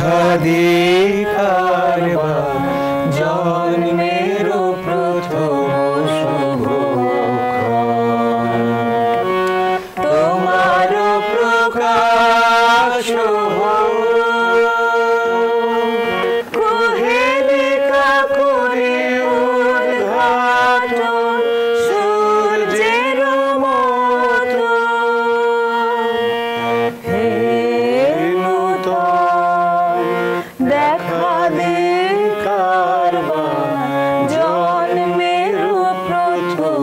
একাধিকার জন্মের প্রথম শুভক্ষণ, তোমার প্রকাশ কোহেলিকা করে উদ্ঘাটন সূর্যের মতো, হে নূতন দেখা দে কারবার জন্মের প্রথম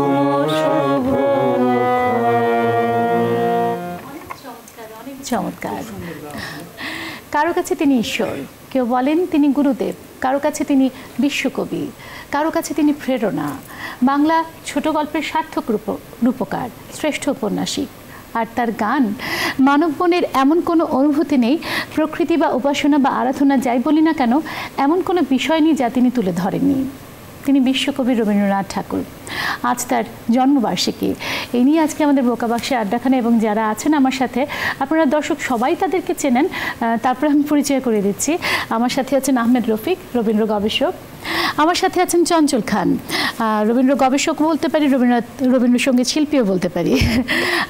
চমৎকার। কারো কাছে তিনি ঈশ্বর, কেউ বলেন তিনি গুরুদেব, কারো কাছে তিনি বিশ্বকবি, কারো কাছে তিনি প্রেরণা, বাংলা ছোট গল্পের সার্থক রূপকার, শ্রেষ্ঠ ঔপন্যাসিক। আর তার গান মানব মনের এমন কোনো অনুভূতি নেই, প্রকৃতি বা উপাসনা বা আরাধনা যাই বলি না কেন, এমন কোনো বিষয় নেই যা তিনি তুলে ধরেননি। তিনি বিশ্বকবি রবীন্দ্রনাথ ঠাকুর। আজ তার জন্মবার্ষিকী। এই নিয়ে আজকে আমাদের বোকাবাক্সে আড্ডাখানা, এবং যারা আছেন আমার সাথে, আপনারা দর্শক সবাই তাদেরকে চেনেন, তারপরে আমি পরিচয় করে দিচ্ছি। আমার সাথে আছেন আহমেদ রফিক, রবীন্দ্র গবেষক। আমার সাথে আছেন চঞ্চল খান, রবীন্দ্র গবেষক বলতে পারি, রবীন্দ্রসঙ্গীত শিল্পীও বলতে পারি।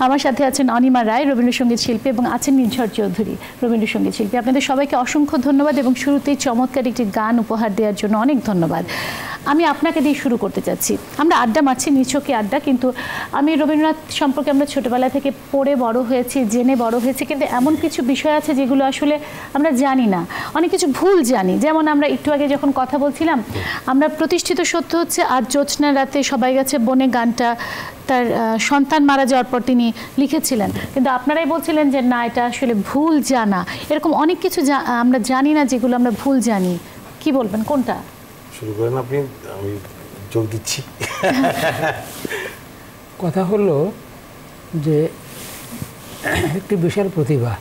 আমার সাথে আছেন অনিমা রায়, রবীন্দ্রসঙ্গীত শিল্পী, এবং আছেন নির্ঝর চৌধুরী, রবীন্দ্রসঙ্গীত শিল্পী। আপনাদের সবাইকে অসংখ্য ধন্যবাদ, এবং শুরুতেই চমৎকার একটি গান উপহার দেওয়ার জন্য অনেক ধন্যবাদ। আমি আপনাকে দিয়ে শুরু করতে চাচ্ছি। আমরা আড্ডা মারছি, নিছকই আড্ডা, কিন্তু আমি রবীন্দ্রনাথ সম্পর্কে আমরা ছোটোবেলা থেকে পড়ে বড় হয়েছি, জেনে বড় হয়েছি, কিন্তু এমন কিছু বিষয় আছে যেগুলো আসলে আমরা জানি না, অনেক কিছু ভুল জানি। যেমন আমরা একটু আগে যখন কথা বলছিলাম, আমরা প্রতিষ্ঠিত সত্য হচ্ছে আজ জ্যোৎস্না রাতে সবাই গেছে বনে গানটা তার সন্তান মারা যাওয়ার পর তিনি লিখেছিলেন, কিন্তু আপনারাই বলছিলেন যে না, এটা আসলে ভুল জানা। এরকম অনেক কিছু আমরা জানি না, যেগুলো আমরা ভুল জানি। কি বলবেন, কোনটা শুরু করেন আপনি? আমি যোগ দিচ্ছি। কথা হলো যে একটি বিশাল প্রতিভা,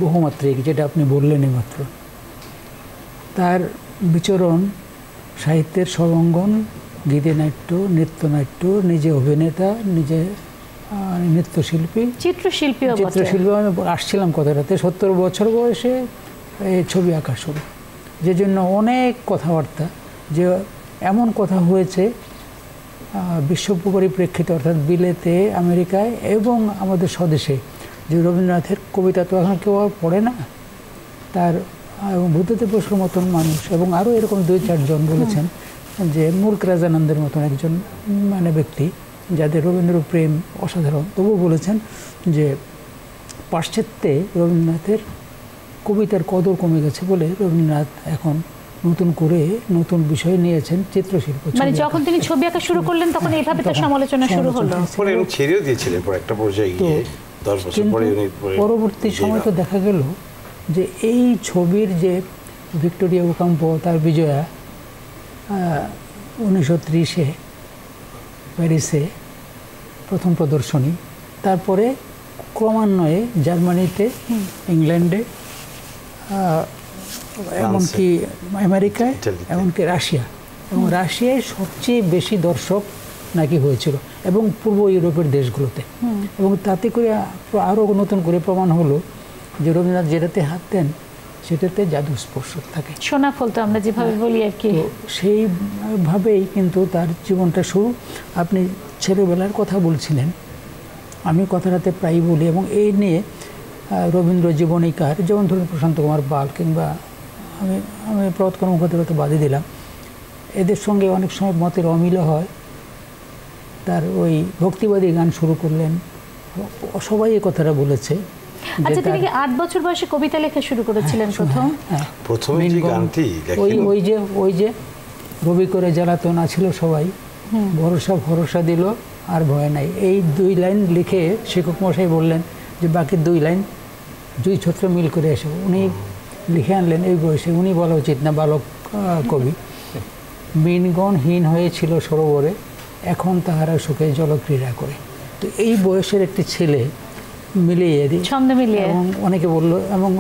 বহুমাত্রিক, যেটা আপনি বললেন মাত্র, তার বিচরণ সাহিত্যের সর্বাঙ্গন, গীতিনাট্য, নৃত্যনাট্য, নিজে অভিনেতা, নিজে নৃত্যশিল্পী, চিত্রশিল্পী। আমি আসছিলাম কথাটাতে, 70 বছর বয়সে এই ছবি আঁকা শুরু, যে জন্য অনেক কথাবার্তা, যে এমন কথা হয়েছে বিশ্ব পরিপ্রেক্ষিতে, অর্থাৎ বিলেতে, আমেরিকায় এবং আমাদের স্বদেশে, যে রবীন্দ্রনাথের কবিতা তো এখন কেউ পড়ে না, তার এবং বুদ্ধদেব বসুর মতন মানুষ এবং আরও এরকম 2-4 জন বলেছেন, যে মুল্ক রাজানন্দের মতন একজন ব্যক্তি, যাদের রবীন্দ্র প্রেম অসাধারণ, তবুও বলেছেন যে পাশ্চাত্যে রবীন্দ্রনাথের কবিতার কদর কমে গেছে বলে রবীন্দ্রনাথ এখন নতুন করে নতুন বিষয় নিয়েছেন, চিত্রশিল্প। মানে যখন তিনি ছবি আঁকা শুরু করলেন তখন এইভাবে তো সমালোচনা শুরু হলো। পরে উনি ছেড়েও দিয়েছিলেন পর একটা পর্যায়ে গিয়ে, 10 বছর পরে উনি পরবর্তী সময় তো দেখা গেল যে এই ছবির যে ভিক্টোরিয়া ওকাম্পো, তার বিজয়া 1930-এ প্যারিসে প্রথম প্রদর্শনী, তারপরে ক্রমান্বয়ে জার্মানিতে, ইংল্যান্ডে, এমনকি আমেরিকায়, এমনকি রাশিয়া, এবং রাশিয়ায় সবচেয়ে বেশি দর্শক নাকি হয়েছিল, এবং পূর্ব ইউরোপের দেশগুলোতে। এবং তাতে করে আরও নতুন করে প্রমাণ হলো যে রবীন্দ্রনাথ যেটাতে হাত দেন সেটাতে জাদু স্পর্শ থাকে, সোনা ফল তো আমরা যেভাবে বলি আর কি। সেইভাবেই কিন্তু তার জীবনটা শুরু। আপনি ছেলেবেলার কথা বলছিলেন, আমি কথাটাতে প্রায় বলি, এবং এই নিয়ে রবীন্দ্র জীবনীকার, যেমন ধরুন প্রশান্ত কুমার পাল, কিংবা আমি প্রভাত কর্মকর্তার তো বাদে দিলাম, এদের সঙ্গে অনেক সময় মতের অমিল হয়। তার ওই ভক্তিবাদী গান শুরু করলেন, সবাই এই কথাটা বলেছে। আচ্ছা, তিনি কি 8 বছর বয়সে কবিতা লেখা শুরু করেছিলেন প্রথম? প্রথমে যে গানটি ওই যে রবি করে জ্বালাতন আছিল সবাই, ভরসা ভরসা দিল আর ভয় নাই, এই 2 লাইন লিখে শিক্ষক মশাই বললেন যে বাকি 2 লাইন 2 ছত্র মিল করে এসে উনি লিখে আনলেন। এই বয়সে উনি বলা উচিত না, বালক কবি। মিনগণহীন হয়েছিল সরোবরে, এখন তাহারা সুখে জলক্রীড়া করে। তো এই বয়সের একটি ছেলে মিলিয়ে ছন্দ মিলিয়ে, এবং অনেকে বললো, এবং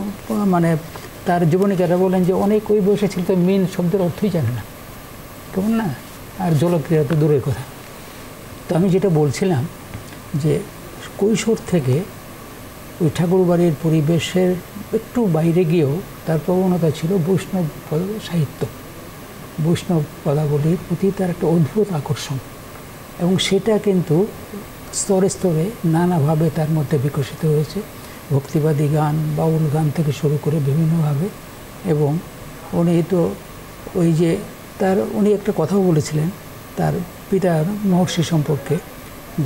তার জীবনীকারা বলেন যে অনেক ওই বয়সে ছিল তো মিন শব্দের অর্থই জানে না, কেমন না, আর জলক্রীড়া তো দূরের কথা। তো আমি যেটা বলছিলাম যে কৈশোর থেকে ওই ঠাকুরবাড়ির পরিবেশের একটু বাইরে গিয়েও তার প্রবণতা ছিল বৈষ্ণব সাহিত্য, বৈষ্ণব পদাবলীর প্রতি তার একটা অদ্ভুত আকর্ষণ, এবং সেটা কিন্তু স্তরে স্তরে নানাভাবে তার মধ্যে বিকশিত হয়েছে। ভক্তিবাদী গান, বাউল গান থেকে শুরু করে বিভিন্নভাবে। এবং উনি তো ওই যে উনি একটা কথাও বলেছিলেন তার পিতার মহর্ষি সম্পর্কে,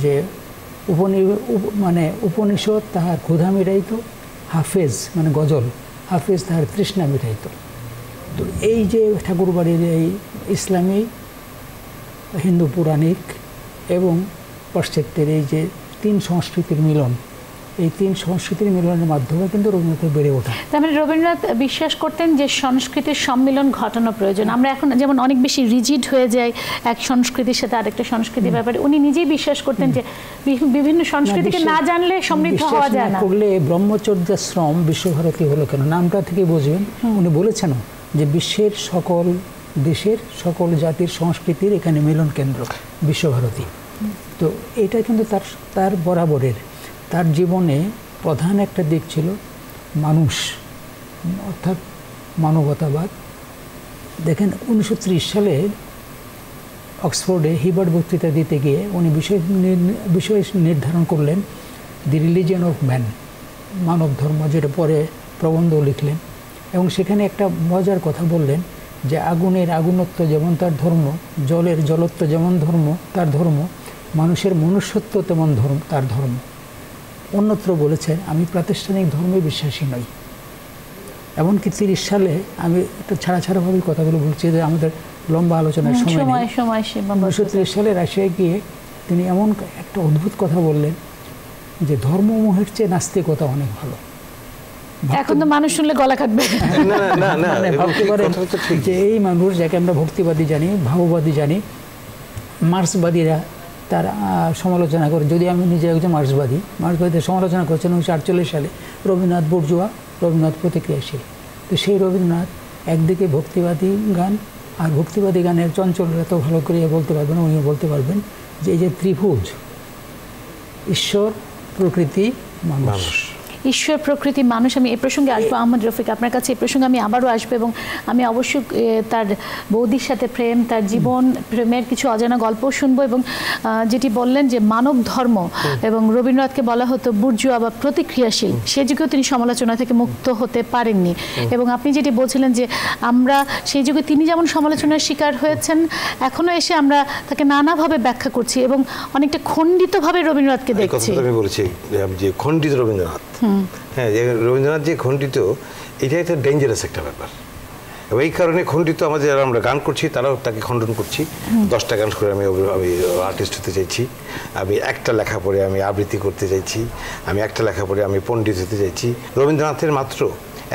যে উপনিষদ তাহার ক্ষুধা মিটাইত, হাফেজ মানে গজল, হাফেজ তাহার তৃষ্ণা মিটাইত। তো এই যে ঠাকুরবাড়ির এই ইসলামী, হিন্দু পৌরাণিক এবং পাশ্চাত্যের এই যে তিন সংস্কৃতির মিলন, এই তিন সংস্কৃতির মিলনের মাধ্যমে কিন্তু রবীন্দ্রনাথ বেড়ে ওঠা। তার মানে রবীন্দ্রনাথ বিশ্বাস করতেন যে সংস্কৃতির সম্মিলন ঘটানো প্রয়োজন। আমরা এখন যেমন অনেক বেশি রিজিড হয়ে যাই এক সংস্কৃতির সাথে আরেকটা সংস্কৃতির ব্যাপারে, উনি নিজেই বিশ্বাস করতেন যে বিভিন্ন সংস্কৃতিকে না জানলে সমৃদ্ধ হওয়া যায় না। করলে ব্রহ্মচর্যাশ্রম বিশ্বভারতী হলো কেন? নামটা থেকে বুঝবেন উনি বলেছেন যে বিশ্বের সকল দেশের সকল জাতির সংস্কৃতির এখানে মিলন কেন্দ্র বিশ্বভারতী। তো এটা কিন্তু তার বরাবরের তার জীবনে প্রধান একটা দিক ছিল মানুষ, অর্থাৎ মানবতাবাদ। দেখেন 1930 সালে অক্সফোর্ডে হিবার্ট বক্তৃতা দিতে গিয়ে উনি বিষয় নির্ধারণ করলেন দি রিলিজিয়ন অফ ম্যান, মানব ধর্ম, যেটা পরে প্রবন্ধ লিখলেন। এবং সেখানে একটা মজার কথা বললেন যে আগুনের আগুনত্ব যেমন তার ধর্ম, জলের জলত্ব যেমন ধর্ম তার ধর্ম, মানুষের মনুষ্যত্ব তেমন তার ধর্ম। অন্যত্র বলেছেন আমি প্রাতিষ্ঠানিক ধর্মে বিশ্বাসী নই। এমনকি 30 সালে আমি একটা ছাড়াভাবে কথাগুলো বলছি যে আমাদের লম্বা আলোচনার সময় 1930 সালে রাশিয়ায় গিয়ে তিনি এমন একটা অদ্ভুত কথা বললেন যে ধর্মমোহের চেয়ে নাস্তিকতা অনেক ভালো। এখন তো মানুষ শুনলে গলা কাটবে। ভাবতে পারেন যে এই মানুষ যাকে আমরা ভক্তিবাদী জানি, ভাববাদী জানি, মার্ক্সবাদীরা তার সমালোচনা করে, যদি আমি নিজে একজন মার্ক্সবাদীদের সমালোচনা করছেন 1948 সালে। রবীন্দ্রনাথ বুর্জোয়া, রবীন্দ্রনাথ প্রতিক্রিয়াশীল। তো সেই রবীন্দ্রনাথ একদিকে ভক্তিবাদী গান, আর ভক্তিবাদী গানের চঞ্চলরা তো ভালো করে বলতে পারবেন, উনিও বলতে পারবেন যে এই যে ত্রিভুজ ঈশ্বর, প্রকৃতি, মানুষ, ঈশ্বর, প্রকৃতি, মানুষ। আমি এই প্রসঙ্গে আসবো আহমদ রফিক, আপনার কাছে এই প্রসঙ্গে আমি আবারও আসবো, এবং আমি অবশ্যই তার বৌদির সাথে প্রেম, তার জীবন প্রেমের কিছু অজানা গল্পও শুনবো। এবং যেটি বললেন যে মানব ধর্ম, এবং রবীন্দ্রনাথকে বলা হতো বুর্জোয়া বা প্রতিক্রিয়াশীল, সে যুগেও তিনি সমালোচনা থেকে মুক্ত হতে পারেননি। এবং আপনি যেটি বলছিলেন যে আমরা সেই যুগে তিনি যেমন সমালোচনার শিকার হয়েছেন, এখনো এসে আমরা তাকে নানাভাবে ব্যাখ্যা করছি এবং অনেকটা খণ্ডিতভাবে রবীন্দ্রনাথকে দেখছি। আমি বলেছি যে খণ্ডিত রবীন্দ্রনাথ, হ্যাঁ, রবীন্দ্রনাথ যে খণ্ডিত, এটা একটা ডেঞ্জারাস একটা ব্যাপার। এবং এই কারণে খণ্ডিত আমাদের যারা আমরা গান করছি তারাও তাকে খণ্ডন করছি। 10টা গান করে আমি আর্টিস্ট হতে চাইছি, আমি একটা লেখা পড়ে আমি আবৃত্তি করতে চাইছি, আমি একটা লেখা পড়ে আমি পণ্ডিত হতে চাইছি। রবীন্দ্রনাথের মাত্র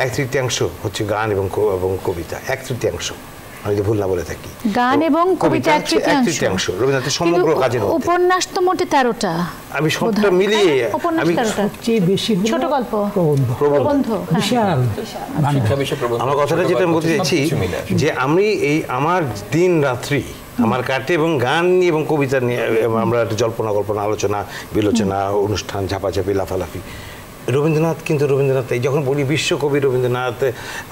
1/3 হচ্ছে গান এবং কবিতা, 1/3, আমি যদি ভুল না বলে থাকি। গান এবং কবিতা 1/3, রবীন্দ্রনাথের সমগ্র কাজের মধ্যে। উপন্যাস তো মোটে 13টা, আমি সবটা মিলিয়ে আমি সবচেয়ে বেশি ছোট গল্প, প্রবন্ধ, বিশাল। আমার কথাটা যেটা আমি বলতে চাইছি যে আমি এই আমার দিন রাত্রি আমার কাটে এবং গান নিয়ে এবং কবিতা নিয়ে আমরা একটা জল্পনা কল্পনা, আলোচনা বিলোচনা, অনুষ্ঠান, ঝাপাঝাপি, লাফালাফি। রবীন্দ্রনাথ কিন্তু রবীন্দ্রনাথ, এই যখন বলি বিশ্বকবি রবীন্দ্রনাথ,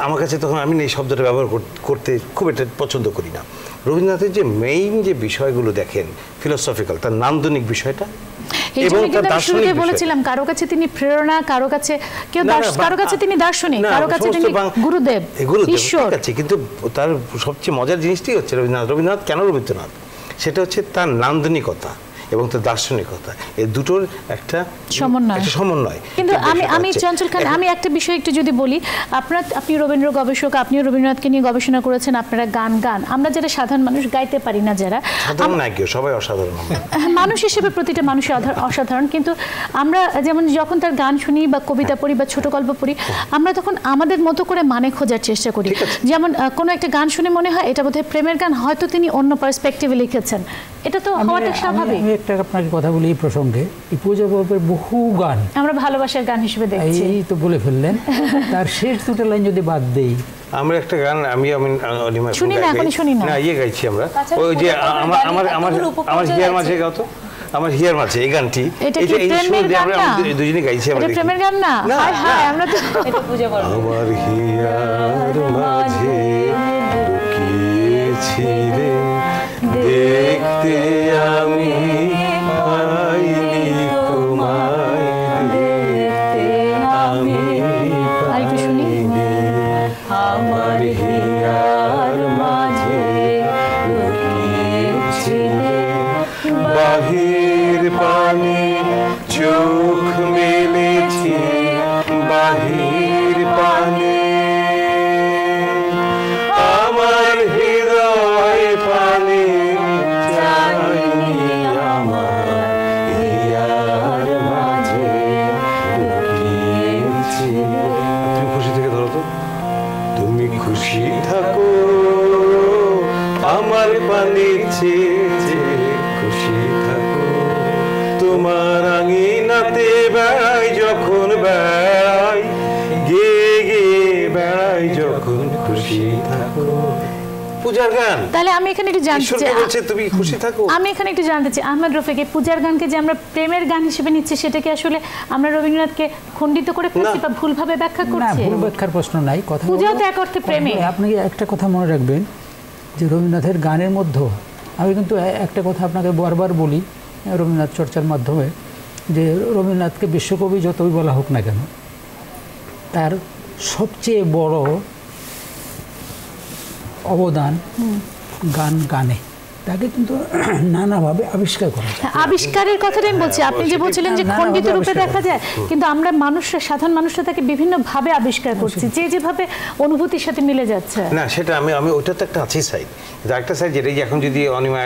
আমার কাছে তখন আমি এই শব্দটা ব্যবহার করতে খুব একটা পছন্দ করি না। রবীন্দ্রনাথের যে মেইন যে বিষয়গুলো দেখেন ফিলোসফিক্যাল, তার নান্দনিক বিষয়টা, এবং তার দার্শনিক বলেছিলাম কারো কাছে তিনি প্রেরণা, কারো কাছে কারো কাছে তিনি দার্শনিক, কারো কাছে তিনি গুরুদেব, ঈশ্বর। কিন্তু তার সবচেয়ে মজার জিনিসটি হচ্ছে রবীন্দ্রনাথ কেন রবীন্দ্রনাথ, সেটা হচ্ছে তার নান্দনিকতা এবং তার দার্শনিকতা, এই দুটোর একটা সমন্বয়। কিন্তু আমি চঞ্চল খান, আমি একটা বিষয় একটু যদি বলি, আপনি রবীন্দ্র গবেষক, আপনিও রবীন্দ্রনাথকে নিয়ে গবেষণা করেছেন, আপনারা গান আমরা যারা সাধারণ মানুষ গাইতে পারি না, যারা সবাই অসাধারণ মানুষ হিসেবে প্রতিটা মানুষ অসাধারণ, কিন্তু আমরা যেমন যখন তার গান শুনি বা কবিতা পড়ি বা ছোট গল্প পড়ি, আমরা তখন আমাদের মতো করে মানে খোঁজার চেষ্টা করি। যেমন কোনো একটা গান শুনে মনে হয় এটা বোধহয় প্রেমের গান, হয়তো তিনি অন্য পার্সপেক্টিভে লিখেছেন, এটা তো হওয়াটা স্বাভাবিক। একটা আপনাকে কথা বলি এই প্রসঙ্গে, এই পূজা বাবুর বহু গান আমরা ভালোবাসার গান হিসেবে দেখছি, এই তো বলে ফেললেন। তার শেষ দুটো লাইন যদি বাদ দেই, আমরা একটা গান আমি শুনি না, ইয়ে গাইছি আমরা, ওই যে আমার হিয়ার মাঝে গাও তো, আমার হিয়ার মাঝে এই গানটি এটা কি প্রেমের গান না? দুজনে গাইছি আমরা। এটা প্রেমের গান না? হায় হায়, আমরা তো এটা পূজা করব। আমার হিয়ার মাঝে লুকিয়েছি রে, দেখতে আমি পাইনি তোমায়, দেখতে আমি আরেকটু শুনি। পাইনি। আমার হিয়ার মাঝে লুকিয়েছি রে, বাহির পানে চোখ মেলেছি, বাহির পানে আমার হৃদয় পানে চাইনি, আমার হিয়ার মাঝে লুকিয়েছি। তুমি খুশি থেকে ধরো তো, তুমি খুশি থাকো আমার পানে চেয়ে, খুশি থাকো তোমার আঙিনাতে বেড়াই যখন, বেড়াই গে গে বেড়াই যখন, খুশি থাকো। পূজার গান। তাহলে আমি এখানে একটু জানতে ঈশ্বরকে চাই, বলছে তুমি খুশি থাকো। আমি এখানে একটু জানতে চাই আহমেদ রফিক, এই পূজার গানকে যে আমরা প্রেমের গান হিসেবে নিচ্ছি, সেটা কি আসলে আমরা রবীন্দ্রনাথকে খণ্ডিত করে ফেলছি বা ভুলভাবে ব্যাখ্যা না, করছি? ভুল ব্যাখ্যার প্রশ্ন নাই। কথা পূজাও হলো- তো এক অর্থে প্রেমে। আপনি একটা কথা মনে রাখবেন যে রবীন্দ্রনাথের গানের মধ্যেও আমি কিন্তু একটা কথা আপনাকে বারবার বলি রবীন্দ্রনাথ চর্চার মাধ্যমে, যে রবীন্দ্রনাথকে বিশ্বকবি যতই বলা হোক না কেন, তার সবচেয়ে বড় অবদান গানে। তাকে কিন্তু নানাভাবে আবিষ্কার করা যায়। আবিষ্কারের কথাটাই আমি বলছি। আপনি যে বলছিলেন যে না, খণ্ডিত না, রূপে আবিষ্কার দেখা যায়, কিন্তু আমরা মানুষরা, সাধারণ মানুষরা তাকে বিভিন্ন ভাবে আবিষ্কার করছি, যে যেভাবে অনুভূতির সাথে মিলে যাচ্ছে। না, সেটা আমি ওটা তো একটা আছেই সাইড, কিন্তু একটা সাইড যেটা যে এখন যদি অনিমা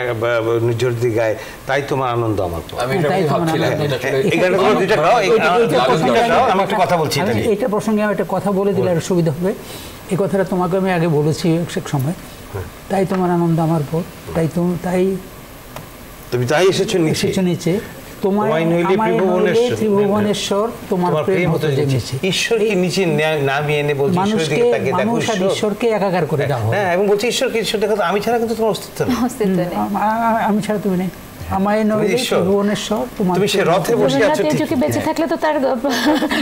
নির্ঝর দিয়ে গায়, তাই তোমার আনন্দ আমার। আমি এটা তাই তো ভাবছিলাম মনে হয়। এটা আসলে এই গানটা তোমার দুইটা গাও, আমি একটা কথা বলছি এটা আমি নিয়ে। এইটা প্রসঙ্গে আমি একটা কথা বলে দিলে আরো সুবিধা হবে। এই কথাটা তোমাকে আমি আগে বলেছি এক সময়, তাই তোমার আনন্দ আমার পর, তাই তুমি তাই এসেছো নিচে, এসেছো নিচে, তোমায় তোমায় নইলে আমায় নইলে ত্রিভুবনেশ্বর, তোমার প্রেম হতে জেগেছে। ঈশ্বর কি নিচে নামিয়ে এনে বলছে ঈশ্বরের দিকে তাকিয়ে দেখো মানুষ আর ঈশ্বর। ঈশ্বরকে একাকার করে দেওয়া হয়। হ্যাঁ, এবং বলছে ঈশ্বরকে, ঈশ্বর দেখো তো আমি ছাড়া কিন্তু তোমার অস্তিত্ব নেই। অস্তিত্ব নেই। আমি ছাড়া তুমি নেই, আমায় নইলে ঈশ্বর। ত্রিভুবনেশ্বর, তোমার তুমি সে প্রেম রথে হতে বসে আছো রবীন্দ্রনাথ এই যুগে ঠিকই। বেঁচে থাকলে তো তার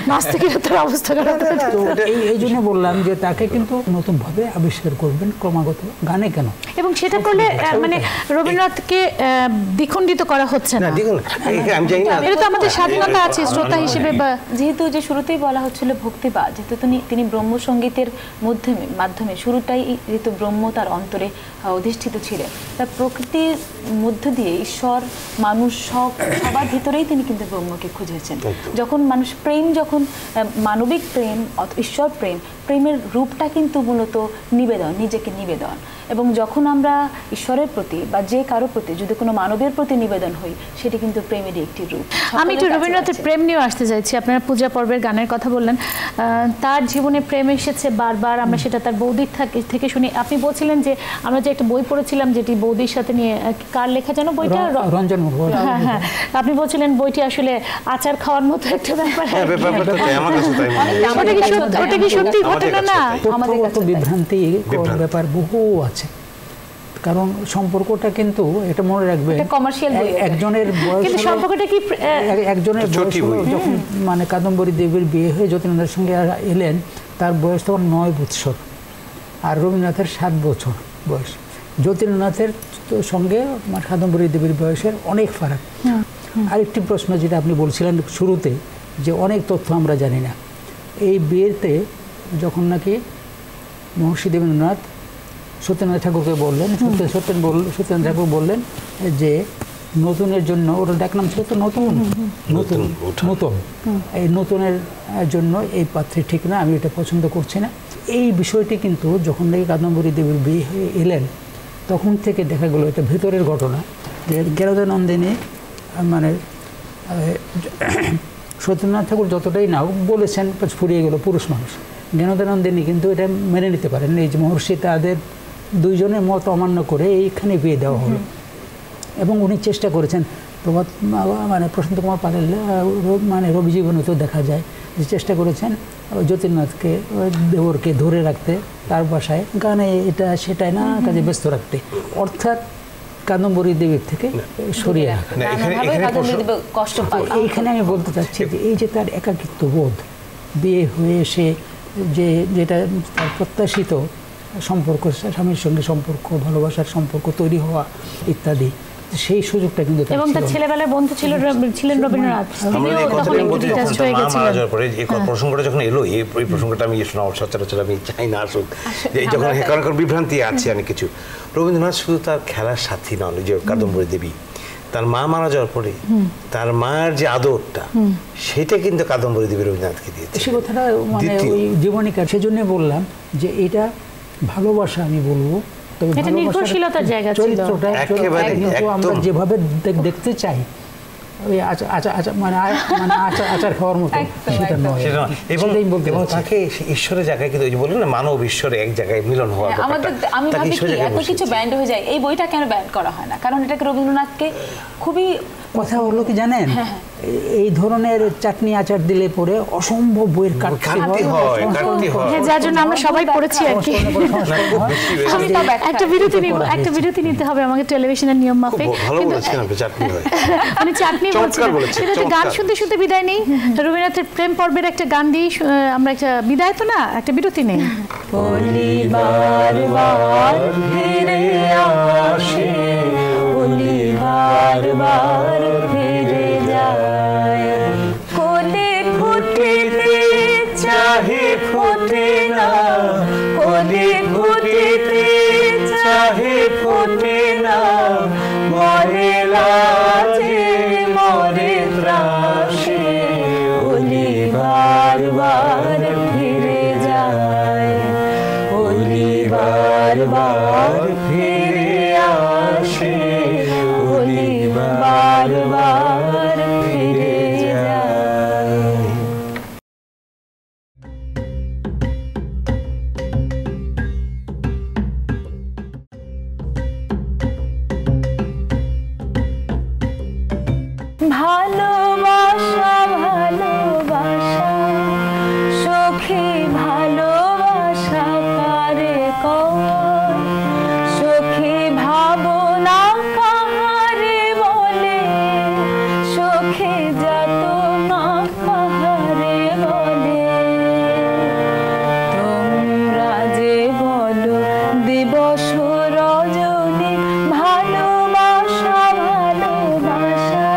নাস্তিকের তার অবস্থা খারাপ হতো। তো এই জন্য বললাম যে তাকে কিন্তু নতুনভাবে আবিষ্কার করবেন ক্রমাগত গানে কেন। এবং সেটা করলে মানে রবীন্দ্রনাথকে দ্বিখণ্ডিত করা হচ্ছে না না। দেখুন, আমি জানি না, এটা তো আমাদের স্বাধীনতা আছে শ্রোতা হিসেবে, বা যেহেতু যে শুরুতেই বলা হচ্ছিল ভক্তিবাদ, যেহেতু তিনি ব্রহ্মসঙ্গীতের মাধ্যমে শুরুটাই যেহেতু ব্রহ্ম তার অন্তরে অধিষ্ঠিত ছিলেন, তার প্রকৃতির মধ্য দিয়ে ঈশ্বর, মানুষ সবার ভিতরেই তিনি কিন্তু ব্রহ্মকে খুঁজেছেন। যখন মানুষ প্রেম, যখন মানবিক প্রেম, ঈশ্বর প্রেমের রূপটা কিন্তু মূলত নিবেদন, নিজেকে নিবেদন। এবং যখন আমরা ঈশ্বরের প্রতি বা যে কারো প্রতি যদি কোনো মানবের প্রতি নিবেদন হই, সেটি কিন্তু প্রেমেরই একটি রূপ। আমি একটু রবীন্দ্রনাথের প্রেম নিয়েও আসতে চাইছি। আপনারা পূজা পর্বের গানের কথা বললেন, তার জীবনে প্রেম এসেছে বারবার, আমরা সেটা তার বৌদির থেকে শুনি। আপনি বলছিলেন যে আমরা যে একটা বই পড়েছিলাম যেটি বৌদির সাথে নিয়ে, কার লেখা যেন বইটা? রঞ্জন মুখোপাধ্যায়। হ্যাঁ হ্যাঁ, আপনি বলছিলেন বইটি আসলে আচার খাওয়ার মতো একটা ব্যাপার। হ্যাঁ, ব্যাপারটা তো তাই, আমার কাছে তাই মনে হয়। ওটা কি সত্যি ঘটনা না? তথ্যগত বিভ্রান্তি ব্যাপার বহু আছে, কারণ সম্পর্কটা কিন্তু এটা মনে রাখবে, কমার্শিয়াল বই, একজনের বয়স কিন্তু হলো- সম্পর্কটা কি একজনের বয়স ছোটি হলো বই। যখন মানে কাদম্বরী দেবীর বিয়ে হয়ে যতীন্দ্রের সঙ্গে এলেন, তার বয়স তখন 9 বৎসর, আর রবীন্দ্রনাথের 7 বছর বয়স। যতীন্দ্রনাথের সঙ্গে কাদম্বরী দেবীর বয়সের অনেক ফারাক। আরেকটি প্রশ্ন যেটা আপনি বলছিলেন শুরুতে, যে অনেক তথ্য আমরা জানি না। এই বিয়েতে যখন নাকি মহর্ষি দেবেন্দ্রনাথ সত্যেন্দ্রনাথ ঠাকুরকে বললেন, সত্যেন্দ্র ঠাকুর বললেন যে নতুনের জন্য, ওটা ডাকনাম ছিল তো নতুন, এই নতুনের জন্য এই পাত্রী ঠিক না, আমি এটা পছন্দ করছি না। এই বিষয়টি কিন্তু যখন নাকি কাদম্বরী দেবীর বিয়ে হয়ে এলেন, তখন থেকে দেখা গেল এটা ভেতরের ঘটনা, যে জ্ঞানদানন্দিনী মানে সত্যেন্দ্রনাথ ঠাকুর যতটাই নাও বলেছেন, ফুরিয়ে গেল, পুরুষ মানুষ। জ্ঞানদানন্দিনী কিন্তু এটা মেনে নিতে পারেন, এই যে মহর্ষি তাদের দুইজনের মত অমান্য করে এইখানে বিয়ে দেওয়া হলো। এবং উনি চেষ্টা করেছেন, প্রশান্ত কুমার পালের মানে রবি জীবনেতেও দেখা যায় যে চেষ্টা করেছেন যতীন্দ্রনাথকে, দেবরকে ধরে রাখতে, তার বাসায় গানে এটা সেটাই না কাজে ব্যস্ত রাখতে। অর্থাৎ কাদম্বরী দেবীর থেকে সরিয়ে রাখা। না, এখানে কষ্ট পায়। এইখানে আমি বলতে চাচ্ছি যে এই যে তার একাকিত্ব বোধ, বিয়ে হয়ে এসে যেটা তার প্রত্যাশিত সম্পর্ক, স্বামীর সঙ্গে সম্পর্ক, ভালোবাসার সম্পর্ক তৈরি হওয়া ইত্যাদি, সেই সুযোগটা কিন্তু এবং তার ছেলেবেলার বন্ধু ছিলেন রবীন্দ্রনাথ। এই প্রসঙ্গটা যখন এলো, এই প্রসঙ্গটা আমি সচরাচর আমি চাই না আসুক, যখন কারণ বিভ্রান্তি আছে অনেক কিছু। রবীন্দ্রনাথ শুধু তার খেলার সাথী নন, যে কাদম্বরী দেবী তার মা মারা যাওয়ার পরে তার মায়ের যে আদরটা, সেটা কিন্তু কাদম্বরী দেবী রবীন্দ্রনাথকে দিয়েছে। সে কথাটা মানে ওই জীবনীকার, সেজন্য বললাম যে এটা ভালোবাসা আমি বলবো, তবে এটা নির্ভরশীলতার জায়গা ছিল চরিত্রটা আমরা যেভাবে দেখতে চাই ওই মানে আচার খাওয়ার মতো সেটা নয়। এবং তাকে ঈশ্বরের জায়গায় কিন্তু ওই যে বললেন না, মানব ঈশ্বরে এক জায়গায় মিলন হওয়ার ব্যাপারটা, আমি ভাবি কি এত কিছু ব্যান্ড হয়ে যায়, এই বইটা কেন ব্যান্ড করা হয় না? কারণ এটাকে রবীন্দ্রনাথকে খুবই কথা হলো কি জানেন, এই ধরনের চাটনি আচার দিলে পরে অসম্ভব বইয়ের কাটতি হয়, যার জন্য আমরা সবাই পড়েছি আর কি। একটা বিরতি নিতে হবে আমাকে টেলিভিশনের নিয়ম মাফিক। মানে চাটনি বলছি, গান শুনতে শুনতে বিদায় নেই। রবীন্দ্রনাথের প্রেম পর্বের একটা গান দিয়ে আমরা একটা বিদায়, তো না, একটা বিরতি নেই। বারবার ফিরে যায়, কোলে ফুটিতে চাহে ফোটে না, কোলে ফুটিতে চাহে ফোটে না, মরে লাজে মরে ত্রাসে, ওলি বারবার ফিরে যায়, ওলি বারবার ফিরে আসে, বারবার ফিরে যায়। ভালোবাসা ভালোবাসা সখী ভালোবাসা কারে কয়, সখী ভাবনা কাহারে বলে, সখী যত না কাহারে বলে, তোমরা যে বলো দিবস রজনী ভালোবাসা ভালোবাসা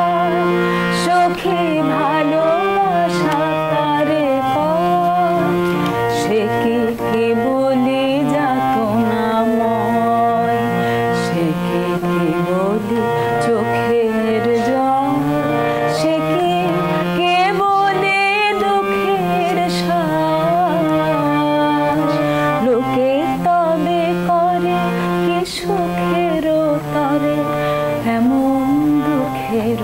সখী ভালোবাসা কারে কয়, সে কি বলি যাত না ময়, সে কি বলি চোখের জল, সে কে বলে দুঃখের শ্বাস, লোকে তবে করে কি সুখের তরে এমন দুঃখের।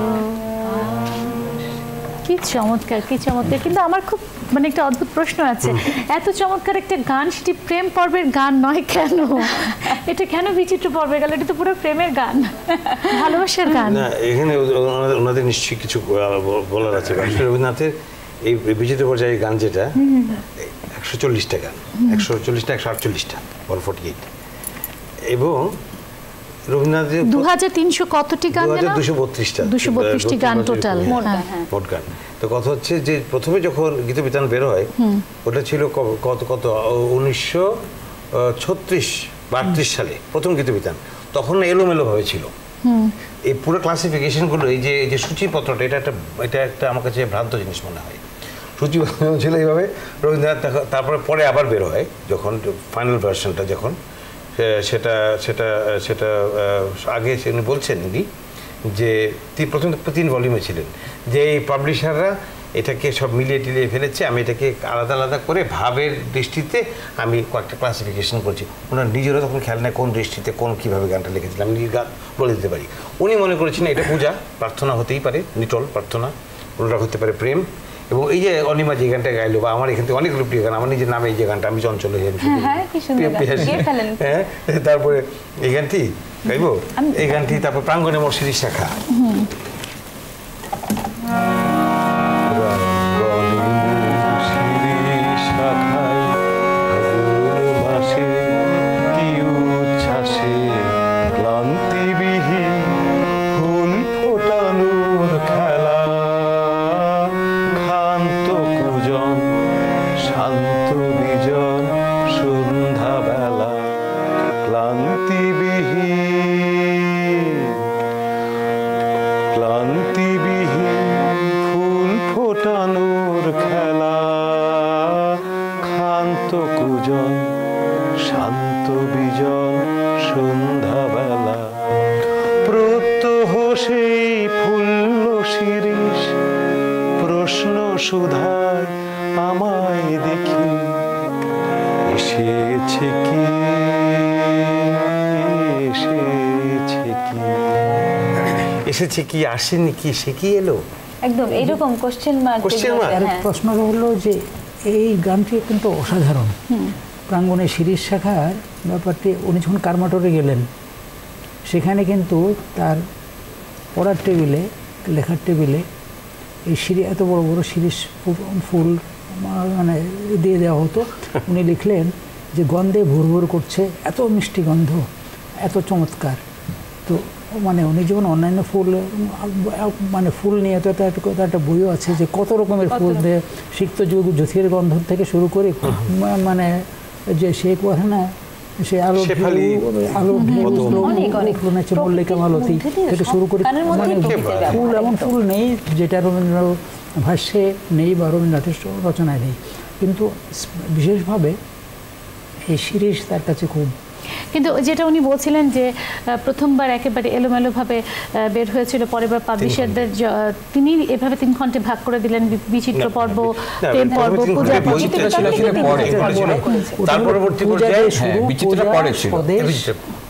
কি চমৎকার, কি চমৎকার। কিন্তু আমার খুব মানে একটা অদ্ভুত প্রশ্ন আছে, এত চমৎকার একটা গান, সেটি প্রেম পর্বের গান নয় কেন? এটা কেন বিচিত্র পর্বে গেল? এটা তো পুরো প্রেমের গান, ভালোবাসার গান। না, এখানে ওনাদের নিশ্চয়ই কিছু বলার আছে। রবীন্দ্রনাথের এই বিচিত্র পর্যায়ের গান যেটা 140টা গান, 140টা 148টা 148, এবং রবীন্দ্রনাথের 2300 কতটি গান? 232টি গান টোটাল মোট গান। তো কথা হচ্ছে যে প্রথমে যখন গীতবিতান বের হয়, ওটা ছিল কত 1936-32 সালে প্রথম গীতবিতান। তখন এলোমেলো ভাবে ছিল এই পুরো ক্লাসিফিকেশনগুলো। এই যে সূচিপত্রটা, এটা একটা আমার কাছে ভ্রান্ত জিনিস মনে হয়। সূচিপত্র ছিল এইভাবে, রবীন্দ্রনাথ তারপরে পরে আবার বের হয় যখন ফাইনাল ভার্সনটা, যখন সেটা সেটা সেটা আগে উনি বলছেন যে প্রথম 3 ভলিউমে ছিলেন, যে এই পাবলিশাররা এটাকে সব মিলিয়ে টিলিয়ে ফেলেছে, আমি এটাকে আলাদা আলাদা করে ভাবের দৃষ্টিতে আমি কয়েকটা ক্লাসিফিকেশন করছি। ওনার নিজেরও তখন খেয়াল নেই কোন দৃষ্টিতে কোন কীভাবে গানটা লিখেছিলাম, আমি গান বলে দিতে পারি। উনি মনে করেছেন এটা পূজা প্রার্থনা হতেই পারে, নিটল প্রার্থনা, অনুরাগ হতে পারে প্রেম। এবং এই যে অনিমা যে গানটা গাইলো, বা আমার এখান থেকে অনেকগুলো প্রিয় গান, আমার নিজের নামে এই যে গানটা, আমি চঞ্চল হয়ে হ্যাঁ, তারপরে এই গানটি গাইব, এই গানটি, তারপর প্রাঙ্গণে মোর শিরিষ শাখা, ক্লান্তিবিহীন শান্ত বিজন সন্ধ্যাবেলা ক্লান্তিবিহীন ফুল ফোটানোর খেলা, ক্ষান্ত কুজন শান্ত বিজন সন্ধ্যাবেলা, প্রত্যহ সেই ফুল্ল শিরিষ প্রশ্ন সুধায় আমায় দেখি, এসেছে কি এসেছে কি আসেনি কি, সে কি এলো, একদম এইরকম কোশ্চেন মার্ক। প্রশ্নটা হলো যে এই গানটি কিন্তু অসাধারণ। প্রাঙ্গণে শিরিষ শাখার ব্যাপারটি উনি যখন কারমাটরে গেলেন সেখানে কিন্তু তার পড়ার টেবিলে, লেখার টেবিলে এই এত বড় বড় শিরিষ ফুল মানে দিয়ে দেওয়া হতো। উনি লিখলেন যে গন্ধে ভুরভুর করছে, এত মিষ্টি গন্ধ, এত চমৎকার। তো মানে উনি যখন অন্যান্য ফুল মানে ফুল নিয়ে তো একটা বইও আছে যে কত রকমের ফুল, সিক্ত যুগ জ্যোতির গন্ধ থেকে শুরু করে মানে যে সে কথা না, সে আলো আলো মল্লিকা মালতী থেকে শুরু করে মানে ফুল, এমন ফুল নেই যেটা রবীন্দ্র ভাষ্যে নেই বা রবীন্দ্রনাথের রচনায় নেই। কিন্তু বিশেষভাবে এই শিরিষ তার কাছে খুব। কিন্তু যেটা উনি বলছিলেন যে প্রথমবার একেবারে এলোমেলোভাবে বের হয়েছিল, পরের বার পাবলিশারদের তিনি এভাবে 3 খণ্ডে ভাগ করে দিলেন, বিচিত্র পর্ব, প্রেম পর্ব, পূজা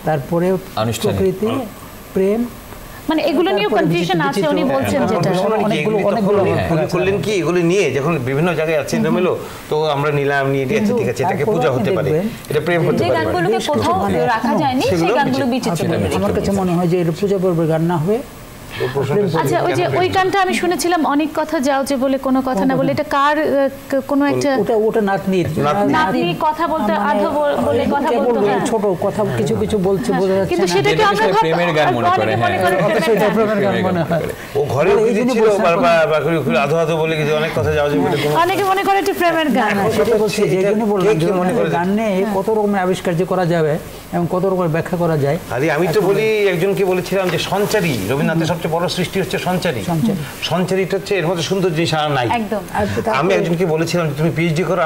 তারপরে প্রকৃতি, প্রেম, মানে এগুলো নিয়ে কনফিউশন আছে। উনি বলছেন যেটা অনেকগুলো করলেন কি এগুলো নিয়ে যখন বিভিন্ন জায়গায় আছে এলোমেলো, তো আমরা নিলাম, নিয়ে দিয়েছি, ঠিক আছে এটাকে পূজা হতে পারে, এটা প্রেম হতে পারে, গানগুলোকে কোথাও রাখা যায়নি সেই গানগুলো বিচিত্র। আমার কাছে মনে হয় যে এটা পূজা পর্বের গান না হয়ে। আচ্ছা, ওই যে ওই গানটা আমি শুনেছিলাম, অনেক কথা যাও যে বলে কোনো কথা না বলে, এটা কার কোনো একটা ওটা নাতনির কথা বলতে, আধো বলে কথা বলতে, ছোট কথা কিছু কিছু বলছে বোঝা যাচ্ছে, কিন্তু সেটাকে আমরা প্রেমের গান মনে করে। হ্যাঁ, প্রেমের গান মনে হয়। ও ঘরে ছিল বারবার আধো আধো বলে কিছু অনেক কথা যাও যে বলে, অনেকে মনে করে এটা প্রেমের গান। সেটা বলছি, যে জন্য বললাম গান নিয়ে কত রকমের আবিষ্কার যে করা যাবে এবং কত রকমের ব্যাখ্যা করা যায়। আরে আমি তো বলি, একজনকে বলেছিলাম যে সঞ্চারী, রবীন্দ্রনাথের সবচেয়ে বড় সৃষ্টি হচ্ছে সঞ্চারী। সঞ্চারীটা হচ্ছে এর মধ্যে সুন্দর জিনিস আর নাই। আমি একজনকে বলেছিলাম যে তুমি পিএইচডি করো,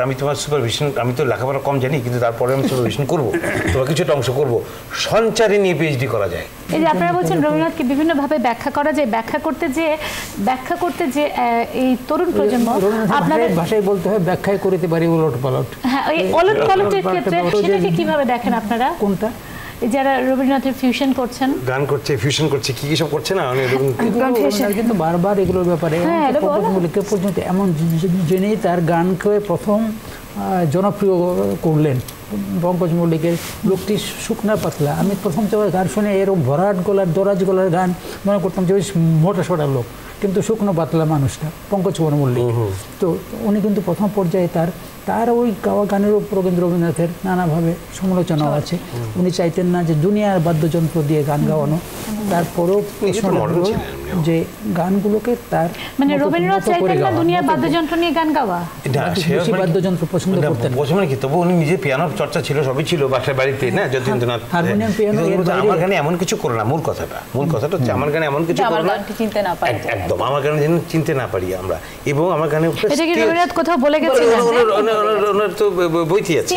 আমি তোমার সুপারভিশন, আমি তো লেখাপড়া কম জানি কিন্তু তারপরে আমি সুপারভিশন করবো, তোমার কিছুটা অংশ করবো। সঞ্চারী নিয়ে পিএইচডি করা যায়। এই যে আপনারা বলছেন রবীন্দ্রনাথকে বিভিন্ন ভাবে ব্যাখ্যা করা যায়, ব্যাখ্যা করতে যে এই তরুণ প্রজন্ম আপনাদের ভাষায় বলতে হয়, ব্যাখ্যায় করতে পারি ওলট পালট। হ্যাঁ, এই ওলট পালটের ক্ষেত্রে সেটাকে কিভাবে দেখেন আপনারা? কোনটা? যারা রবীন্দ্রনাথের ফিউশন করছেন, গান করছে, ফিউশন করছে, কি কি সব করছে না, কিন্তু বারবার এগুলোর ব্যাপারে পর্যন্ত এমন জেনেই তার গানকে প্রথম জনপ্রিয় করলেন পঙ্কজ মল্লিকের লোকটি শুকনা পাতলা। আমি প্রথম গান শুনে এরকম ভরাট গলার, দরাজ গলার গান মনে করতাম যে মোটা সোটা লোক, কিন্তু শুকনো পাতলা মানুষটা পঙ্কজ মল্লিক। তো উনি কিন্তু প্রথম পর্যায়ে তার ওই গাওয়া গানের উপরও কিন্তু রবীন্দ্রনাথের নানাভাবে সমালোচনাও আছে। উনি চাইতেন না যে দুনিয়ার বাদ্যযন্ত্র দিয়ে গান গাওয়ানো, তারপরেও যে গানগুলোকে তার মানে রবীন্দ্রনাথ চাইতেন না দুনিয়ার বাদ্যযন্ত্র নিয়ে গান গাওয়া, বাদ্যযন্ত্র পছন্দ করতেন। মানে কি, তবু উনি নিজে পিয়ানোর চর্চা ছিল, সবই ছিল বাসার বাড়িতে না, যতীন্দ্রনাথ। হারমোনিয়াম, পিয়ানো, আমার গানে এমন কিছু করো না, মূল কথাটা হচ্ছে আমার গানে এমন কিছু করো না, চিনতে না পারি, একদম আমার গানে যেন চিনতে না পারি আমরা। এবং আমার গানে এটা কি রবীন্দ্রনাথ কোথাও বলে গেছেন? ওনার তো বইটি আছে,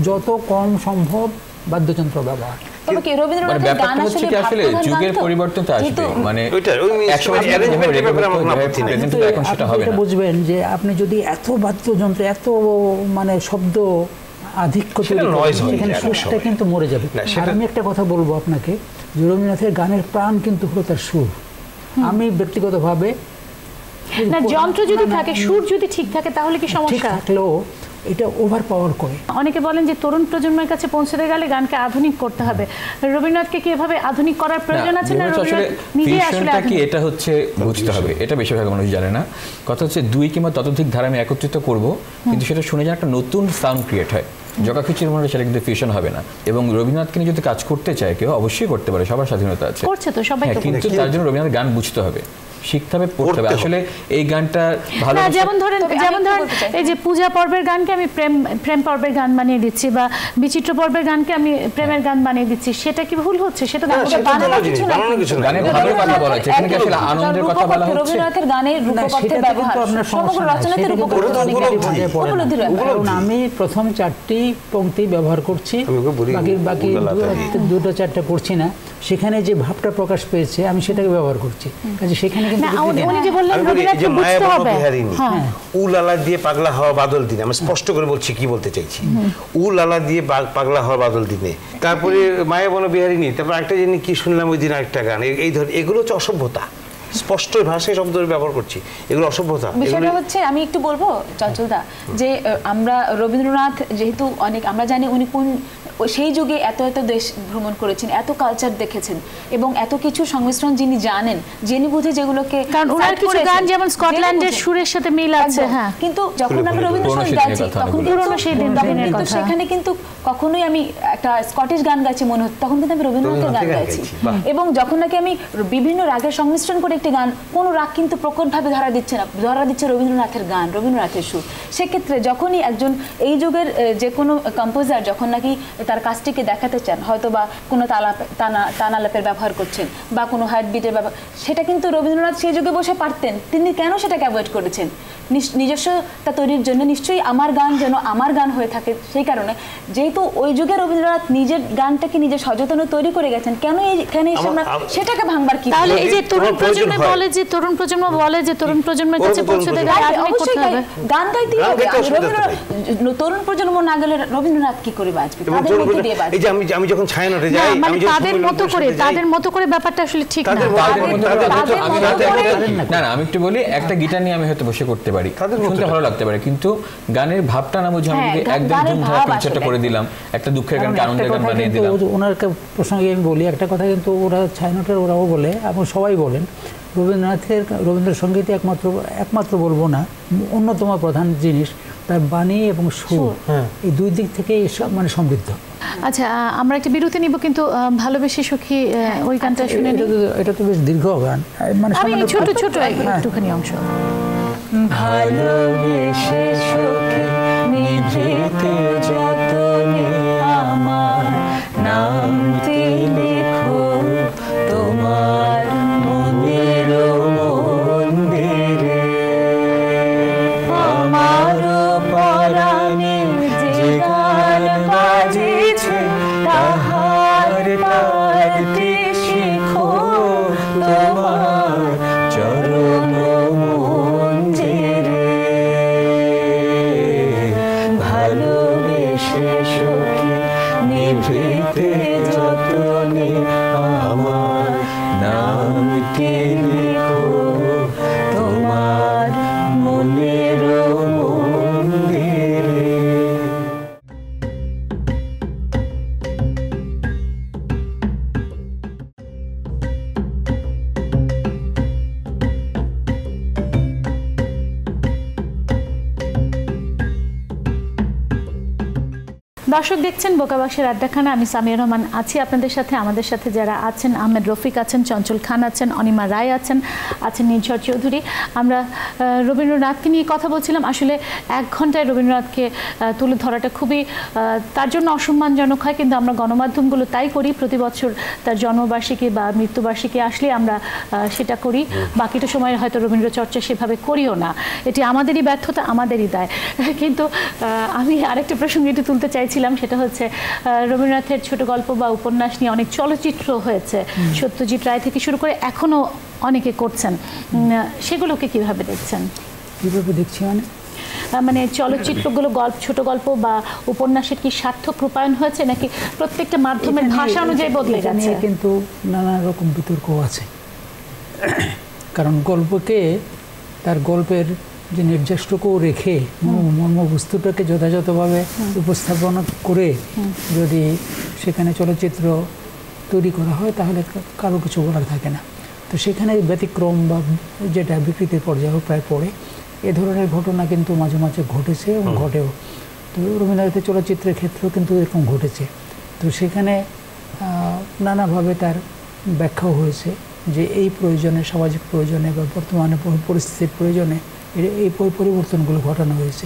যত কম সম্ভব বাদ্যযন্ত্র ব্যবহার। তবে কি রবীন্দ্রনাথের গান আসলে যুগের পরিবর্তন তো আসবে, মানে এটা বুঝবেন যে আপনি যদি এত বাদ্যযন্ত্র, এত মানে শব্দ আধিক্য তৈরি করেন, সেখানে সুরটা কিন্তু মরে যাবে। আর আমি একটা কথা বলবো আপনাকে, যে রবীন্দ্রনাথের গানের প্রাণ কিন্তু হলো তার সুর। আমি ব্যক্তিগতভাবে না, যন্ত্র যদি থাকে, সুর যদি ঠিক থাকে তাহলে কি সমস্যা? থাকলেও এটা ওভার পাওয়ার করে। অনেকে বলেন যে তরুণ প্রজন্মের কাছে পৌঁছতে গেলে গানকে আধুনিক করতে হবে। রবীন্দ্রনাথকে কি এভাবে আধুনিক করার প্রয়োজন আছে না? নিজে আসলে কি এটা হচ্ছে বুঝতে হবে, এটা বেশিরভাগ মানুষ জানে না। কথা হচ্ছে 2 কিংবা ততোধিক ধারা আমি একত্রিত করব, কিন্তু সেটা শুনে যে একটা নতুন সাউন্ড ক্রিয়েট হয়, জগাখিচির মনে সেটা কিন্তু ফিউশন হবে না। এবং রবীন্দ্রনাথকে নিয়ে যদি কাজ করতে চায় কেউ, অবশ্যই করতে পারে, সবার স্বাধীনতা আছে, করছে তো সবাই, কিন্তু তার জন্য রবীন্দ্রনাথ গান বুঝতে হবে। শিখতে হবে, পড়তে হবে। আসলে এই গানটা ভালো না, যেমন ধরেন এই যে পূজা পর্বের গানকে আমি প্রেম পর্বের গান বানিয়ে দিচ্ছি, বা বিচিত্র পর্বের গানকে আমি প্রেমের গান বানিয়ে দিচ্ছি, সেটা কি ভুল হচ্ছে? সেটা তো বানানোর কিছু না। গানের ভালো কথা বলা হচ্ছে, এখানে কি আসলে আনন্দের কথা বলা হচ্ছে? রবীন্দ্রনাথের গানের রূপকথের ব্যবহার, সমগ্র রচনাতে রূপকথের অনেক উপলব্ধির ব্যাপার। কারণ আমি প্রথম 4টি পংক্তি ব্যবহার করছি, বাকি 2টা 4টা করছি না। সেখানে যে ভাবটা প্রকাশ পেয়েছে আমি সেটাকে ব্যবহার করছি, কাজে সেখানে কিন্তু উনি যে বললেন রবীন্দ্রনাথকে বুঝতে হবে। উলালা দিয়ে পাগলা হওয়া বাদল দিনে, আমি স্পষ্ট করে বলছি কি বলতে চাইছি। উলালা দিয়ে পাগলা হওয়া বাদল দিনে, তারপরে মায়া বন বিহারিনী, তারপর একটা জিনিস কি শুনলাম ওই দিন একটা গান, এই ধর এগুলো হচ্ছে অসভ্যতা। স্পষ্ট ভাষায় শব্দ ব্যবহার করছি, এগুলো অসভ্যতা। বিষয়টা হচ্ছে, আমি একটু বলবো চঞ্চলদা, যে আমরা রবীন্দ্রনাথ যেহেতু অনেক, আমরা জানি উনি কোন সেই যুগে এত দেশ ভ্রমণ করেছেন, এত কালচার দেখেছেন এবং এত কিছু সংমিশ্রণ যিনি জানেন, জেনে বুঝে যেগুলোকে, কারণ ওনার কিছু গান যেমন স্কটল্যান্ডের সুরের সাথে মিল আছে। হ্যাঁ, কিন্তু যখন আমরা রবীন্দ্রসঙ্গীত গাইছি তখন পুরনো সেই দিনের কথা, সেখানে কিন্তু কখনোই আমি একটা স্কটিশ গান গাইছি মনে হচ্ছে, তখন কিন্তু আমি রবীন্দ্রনাথের গান গাইছি। এবং যখন নাকি আমি বিভিন্ন রাগের সংমিশ্রণ করে একটি গান, কোনো রাগ কিন্তু প্রকটভাবে ধরা দিচ্ছে না, ধরা দিচ্ছে রবীন্দ্রনাথের গান, রবীন্দ্রনাথের সুর। সেক্ষেত্রে যখনই একজন এই যুগের যে কোনো কম্পোজার যখন নাকি তার কাজটিকে দেখাতে চান, হয়তো বা কোনো তানালাপের ব্যবহার করছেন বা কোনো হার্টবিটের ব্যবহার, সেটা কিন্তু রবীন্দ্রনাথ সেই যুগে বসে পারতেন। তিনি কেন সেটাকে অ্যাভয়েড করেছেন? নিজস্বতা তৈরির জন্য, নিশ্চয়ই আমার গান যেন আমার গান হয়ে থাকে। সেই কারণে যেহেতু ওই যুগে রবীন্দ্রনাথ নিজের গানটাকে নিজের সচেতন তৈরি করে গেছেন, কেন এখানে সেটাকে ভাঙবার কি? তাহলে এই যে তরুণ প্রজন্ম বলে যে তরুণ প্রজন্মের কাছে পৌঁছতে গেলে অবশ্যই গান গাইতেই হবে। তরুণ প্রজন্ম না গেলে রবীন্দ্রনাথ কি করে বাঁচবে? তাদের মধ্যে দিয়ে বাঁচবে। এই যে আমি যখন ছায়ানটে যাই, আমি তাদের মতো করে ব্যাপারটা আসলে ঠিক না। না, আমি একটু বলি, একটা গিটার নিয়ে আমি হয়তো বসে করতে পারি, শুনতে ভালো লাগতে পারে, কিন্তু গানের ভাবটা না বুঝে আমি একদম ধুমধাম কনসার্টটা করে দিলাম, একটা দুঃখের গানকে আনন্দের গান বানিয়ে দিলাম। ওনার প্রসঙ্গে আমি বলি একটা কথা, কিন্তু ওরা ছায়ানটের ওরাও বলে এবং সবাই বলেন রবীন্দ্রসঙ্গীত একমাত্র বলবো না, অন্যতম প্রধান জিনিস তার বাণী এবং সুর, এই দুই দিক থেকে মানে সমৃদ্ধ। আচ্ছা, আমরা একটা বিরতি নিব, কিন্তু ভালোবেসে সখী ওই গানটা শুনে নিই। এটা তো বেশ দীর্ঘ গান, মানে ছোট একটুখানি অংশ। ভালোবেসে সখী নিভৃতে যতনে আমার নামটি লেখো তোমার মনের মন্দিরে, আমার পরাণে যে গান বাজিছে তাহার তালটি শিখো তোমার চরণ মন্দিরে। ভালোবেসে সখী নিভৃতে যতনে আমার নামটি লেখো তোমার মনের মন্দিরে। দর্শক দেখছেন বোকাবাক্সের আড্ডাখানা, আমি সামিয়া রহমান আছি আপনাদের সাথে। আমাদের সাথে যারা আছেন, আহমেদ রফিক আছেন, চঞ্চল খান আছেন, অনিমা রায় আছেন নির্ঝর চৌধুরী। আমরা রবীন্দ্রনাথকে নিয়ে কথা বলছিলাম। আসলে 1 ঘন্টায় রবীন্দ্রনাথকে তুলে ধরাটা খুবই তার জন্য অসম্মানজনক হয়, কিন্তু আমরা গণমাধ্যমগুলো তাই করি। প্রতি বছর তার জন্মবার্ষিকী বা মৃত্যুবার্ষিকী আসলে আমরা সেটা করি, বাকিটা সময় হয়তো রবীন্দ্র চর্চা সেভাবে করিও না। এটি আমাদেরই ব্যর্থতা, আমাদেরই দায়। কিন্তু আমি আরেকটা প্রসঙ্গ এটি তুলতে চাইছিলাম, সেটা হচ্ছে রবীন্দ্রনাথের ছোট গল্প বা উপন্যাস নিয়ে অনেক চলচ্চিত্র হয়েছে, সত্যজিৎ রায় থেকে শুরু করে এখনো অনেকে করছেন। সেগুলোকে কিভাবে দেখছেন? কিভাবে দেখছি মানে চলচ্চিত্রগুলো ছোট গল্প বা উপন্যাসের কি সার্থক রূপায়ণ হয়েছে, নাকি প্রত্যেকটা মাধ্যমের ভাষা অনুযায়ী বদলে গেছে? কিন্তু নানা রকম বিতর্ক আছে, কারণ গল্পকে তার গল্পের যে নির্যাসটুকু রেখে মর্মবস্তুটাকে যথাযথভাবে উপস্থাপন করে যদি সেখানে চলচ্চিত্র তৈরি করা হয় তাহলে কারো কিছু বলার থাকে না। তো সেখানে ব্যতিক্রম বা যেটা বিকৃতির পর্যায়ে প্রায় পড়ে, এ ধরনের ঘটনা কিন্তু মাঝে মাঝে ঘটেছে এবং ঘটেও। তো রবীন্দ্রনাথের চলচ্চিত্রের ক্ষেত্রেও কিন্তু এরকম ঘটেছে। তো সেখানে নানাভাবে তার ব্যাখ্যাও হয়েছে যে এই প্রয়োজনে, সামাজিক প্রয়োজনে বা বর্তমানে পরিস্থিতির প্রয়োজনে এই পরিবর্তনগুলো ঘটানো হয়েছে।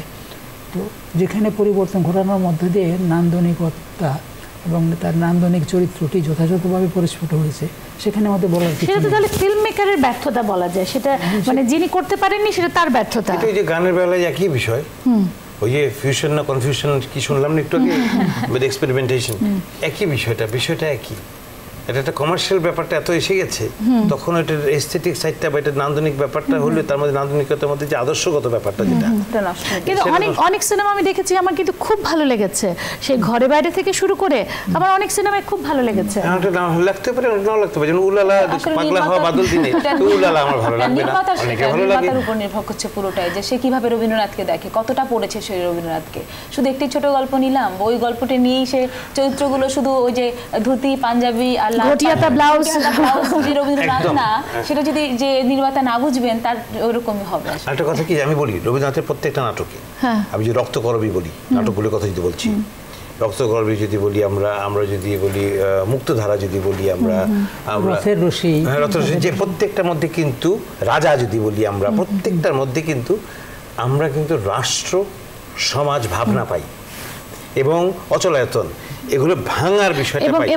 তো যেখানে পরিবর্তন ঘটানোর মধ্যে দিয়ে নান্দনিকতা এবং তার নান্দনিক চরিত্রটি যথাযথভাবে পরিস্ফুট হয়েছে, সেখানে আমাদের বলার কিছু সেটা তো নেই। তাহলে ফিল্ম মেকারের ব্যর্থতা বলা যায়, সেটা মানে যিনি করতে পারেননি সেটা তার ব্যর্থতা। এটা ওই যে গানের বেলায় একই বিষয়, ওই যে ফিউশন না কনফিউশন কি শুনলাম না একটু আগে, উইথ এক্সপেরিমেন্টেশন, একই বিষয়টা একই। এটা একটা কমার্শিয়াল ব্যাপারটা এত এসে গেছে, তখন এটার এস্থেটিক সাইডটা বা এটার নান্দনিক ব্যাপারটা হলে তার মধ্যে নান্দনিকতার মধ্যে যে আদর্শগত ব্যাপারটা যেটা, কিন্তু অনেক সিনেমা আমি দেখেছি আমার কিন্তু খুব ভালো লেগেছে, সেই ঘরে বাইরে থেকে শুরু করে আমার অনেক সিনেমায় খুব ভালো লেগেছে। এটা নাও লাগতে পারে, নাও লাগতে পারে, যেমন উলালা পাগলা হওয়া বাদল দিনে, তো উলালা আমার ভালো লাগবে না, অনেকে ভালো লাগে। নির্মাতার উপর নির্ভর করছে পুরোটাই, যে সে কিভাবে রবীন্দ্রনাথকে দেখে, কতটা পড়েছে সেই রবীন্দ্রনাথকে। শুধু একটি ছোট গল্প নিলাম, ওই গল্পটা নিয়েই সে চরিত্রগুলো শুধু ওই যে ধুতি পাঞ্জাবি আর ঘটিয়াতা ব্লাউজ যে রবীন্দ্রনাথ না, সেটা যদি যে নির্মাতা না বুঝবেন তার ওরকমই হবে। একটা কথা কি আমি বলি, রবীন্দ্রনাথের প্রত্যেকটা নাটকে, আমি যে রক্তকরবী বলি, নাটকগুলোর কথা যদি বলছি, রক্তকরবী যদি বলি, আমরা যদি বলি মুক্তধারা যদি বলি, আমরা রথের রশি, যে প্রত্যেকটার মধ্যে কিন্তু রাজা যদি বলি, আমরা প্রত্যেকটার মধ্যে কিন্তু আমরা কিন্তু রাষ্ট্র সমাজ ভাবনা পাই এবং অচলায়তন, এগুলো ভাঙার বিষয়টা পাই।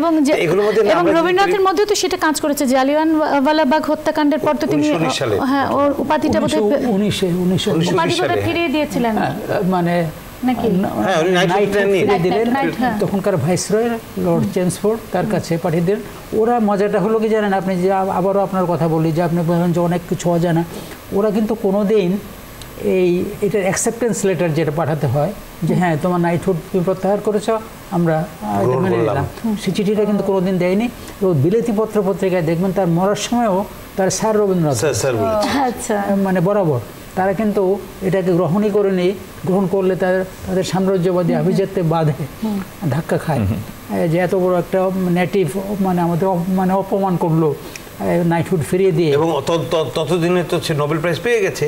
এগুলোর মধ্যে রবীন্দ্রনাথের মধ্যে তো সেটা কাজ করেছে। জালিয়ানওয়ালাবাগ হত্যাকাণ্ডের পর তো তিনি ওর উপাধিটা ফিরিয়ে দিয়েছিলেন, মানে তখনকার ভাইসরয় লর্ড চেমসফোর্ড তার কাছে পাঠিয়ে দিলেন। ওরা মজাটা হলো কি জানেন, আপনি যে আবারও আপনার কথা বলি যে আপনি বলেন যে অনেক কিছু অজানা, ওরা কিন্তু কোনোদিন এটার অ্যাকসেপ্টেন্স লেটার যেটা পাঠাতে হয় যে হ্যাঁ তোমার নাইটহুড তুমি প্রত্যাহার করেছ, আমরা মেনে নিলাম, সেই চিঠিটা কিন্তু কোনোদিন দেয়নি। এবং বিলেতি পত্রিকায় দেখবেন তার মরার সময়ও তার স্যার রবীন্দ্রনাথ মানে বরাবর তারা কিন্তু এটাকে গ্রহণই করে নেই, গ্রহণ করলে তাদের সাম্রাজ্যবাদী আভিজাত্যে বাধে, ধাক্কা খায়, যে এত বড় একটা নেটিভ মানে আমাদের মানে অপমান করলো, নাইটহুড ফিরিয়ে দিয়ে। এবং ততদিনে তো নোবেল প্রাইজ পেয়ে গেছে।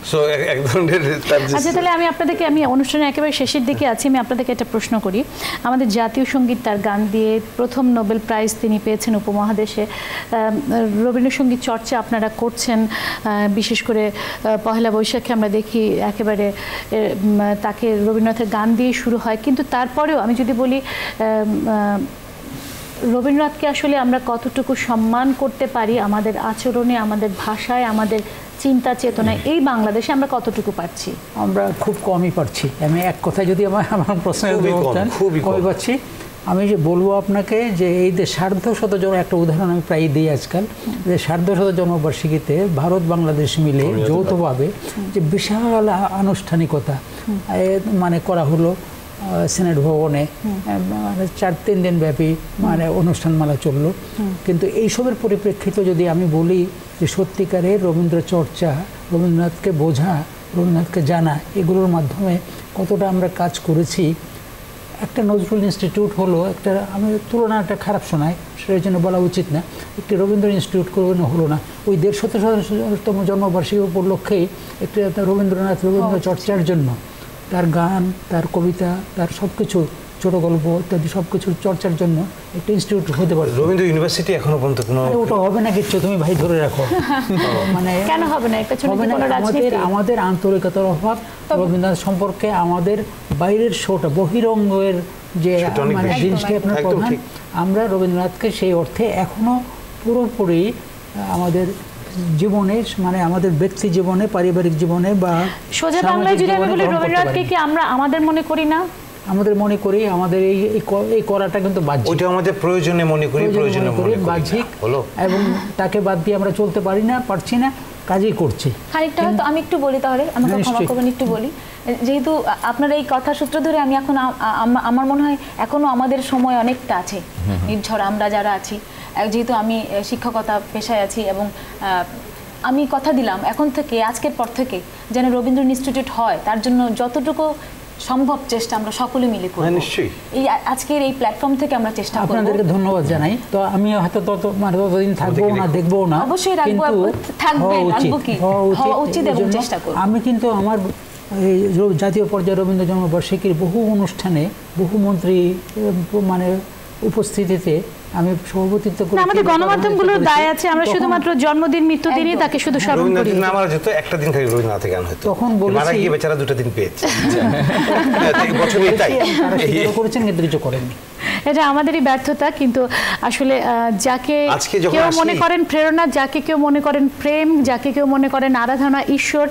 সো এক ধরনের। আচ্ছা, তাহলে আমি অনুষ্ঠানের একেবারে শেষের দিকে আছি, আমি আপনাদেরকে একটা প্রশ্ন করি। আমাদের জাতীয় সঙ্গীত তার গান দিয়ে প্রথম নোবেল প্রাইজ তিনি পেয়েছেন উপমহাদেশে। রবীন্দ্রসঙ্গীত চর্চা আপনারা করছেন, বিশেষ করে পহেলা বৈশাখে আমরা দেখি একেবারে তাকে রবীন্দ্রনাথের গান দিয়ে শুরু হয়, কিন্তু তারপরেও আমি যদি বলি রবীন্দ্রনাথকে আসলে আমরা কতটুকু সম্মান করতে পারি আমাদের আচরণে, আমাদের ভাষায়, আমাদের চিন্তা চেতনায়, এই বাংলাদেশে আমরা কতটুকু পারছি? আমরা খুব কমই পারছি। আমি এক কথায় যদি আমার প্রশ্নের খুবই পাচ্ছি, আমি যে বলবো আপনাকে যে এই যে সার্ধশত একটা উদাহরণ আমি প্রায় দিই আজকাল, যে সার্ধশত জন্মবার্ষিকীতে ভারত বাংলাদেশ মিলে যৌথভাবে যে বিশাল আনুষ্ঠানিকতা মানে করা হলো সেনেট ভবনে, 4-3 দিন ব্যাপী মানে অনুষ্ঠানমালা চললো। কিন্তু এইসবের পরিপ্রেক্ষিতে যদি আমি বলি যে সত্যিকারের রবীন্দ্র চর্চা, রবীন্দ্রনাথকে বোঝা, রবীন্দ্রনাথকে জানা, এগুলোর মাধ্যমে কতটা আমরা কাজ করেছি। একটা নজরুল ইনস্টিটিউট হলো একটা, আমি তুলনাটা খারাপ শোনায়, সেটার জন্য বলা উচিত না, একটি রবীন্দ্র ইনস্টিটিউট করবেন হলো না, ওই 150তম জন্মবার্ষিকী উপলক্ষেই একটি রবীন্দ্র চর্চার জন্য, তার গান, তার কবিতা, তার সব কিছু, ছোট গল্প ইত্যাদি সব কিছু চর্চার জন্য একটা ইনস্টিটিউট হতে পারে। রবীন্দ্র ইউনিভার্সিটি এখনো পর্যন্ত কোনো ওটা হবে না কিচ্ছু, তুমি ভাই ধরে রাখো। মানে কেন হবে না? আমাদের আন্তরিকতার অভাব, রবীন্দ্রনাথ সম্পর্কে আমাদের বাইরের শোটা, বহিরঙ্গের যে মানে জিনিসটাই আপনার প্রধান। আমরা রবীন্দ্রনাথকে সেই অর্থে এখনো পুরোপুরি আমাদের জীবনে, মানে আমাদের ব্যক্তি জীবনে, পারিবারিক জীবনে বা সোজা বাংলায় যদি আমি বলি, রবীন্দ্রনাথকে কি আমরা আমাদের মনে করি না? আমাদের মনে করি, আমাদের এই করাটা কিন্তু বাহ্যিক, ওইটা আমাদের প্রয়োজনে মনে করি, বাহ্যিক, এবং তাকে বাদ দিয়ে আমরা চলতে পারছি না, কাজই করছি। খানিকটা হয়তো আমি একটু বলি, তাহলে আমাকে ক্ষমা করবেন, একটু বলি। যেহেতু আপনার এই কথা সূত্র ধরে আমি এখন আমার মনে হয় এখনো আমাদের সময় অনেকটা আছে নির্ঝর, আমরা যারা আছি, যেহেতু আমি শিক্ষকতা পেশায় আছি, এবং আমি কথা দিলাম এখন থেকে, আজকের পর থেকে যেন রবীন্দ্র ইনস্টিটিউট হয়, তার জন্য যতটুকু সম্ভব চেষ্টা আমরা সকলে মিলে করব। নিশ্চয়ই এই আজকের এই প্ল্যাটফর্ম থেকে আমরা চেষ্টা করব। আপনাদেরকে ধন্যবাদ জানাই। তো আমি হয়তো ততদিন থাকবো না, দেখবো না, অবশ্যই রাখবো, থাকবে, রাখবো কি হওয়া উচিত এবং চেষ্টা করব। আমি কিন্তু আমার এই জাতীয় পর্যায়ে রবীন্দ্র জন্মবার্ষিকীর বহু অনুষ্ঠানে বহু মন্ত্রী মানে উপস্থিতিতে আমি সভাপতিত্ব না, করি। আমাদের গণমাধ্যমগুলোর দায় আছে, আমরা শুধুমাত্র জন্মদিন মৃত্যুদিনই তাকে শুধু স্মরণ করি। রবীন্দ্রনাথ না মারা যেত, একটা দিন খালি রবীন্দ্রনাথের গান হতো, তখন বলেছি- মারা গিয়ে বেচারা 2টা দিন পেয়েছে বছরে এটাই। তারা স্বীকার করেছেন কিন্তু কিছু করেননি। এটা আমাদেরই ব্যর্থতা, কিন্তু আসলে যাকে আজকে যখন কেউ আসি- মনে করেন প্রেরণা, যাকে কেউ মনে করেন প্রেম, যাকে কেউ মনে করেন আরাধনা, ঈশ্বর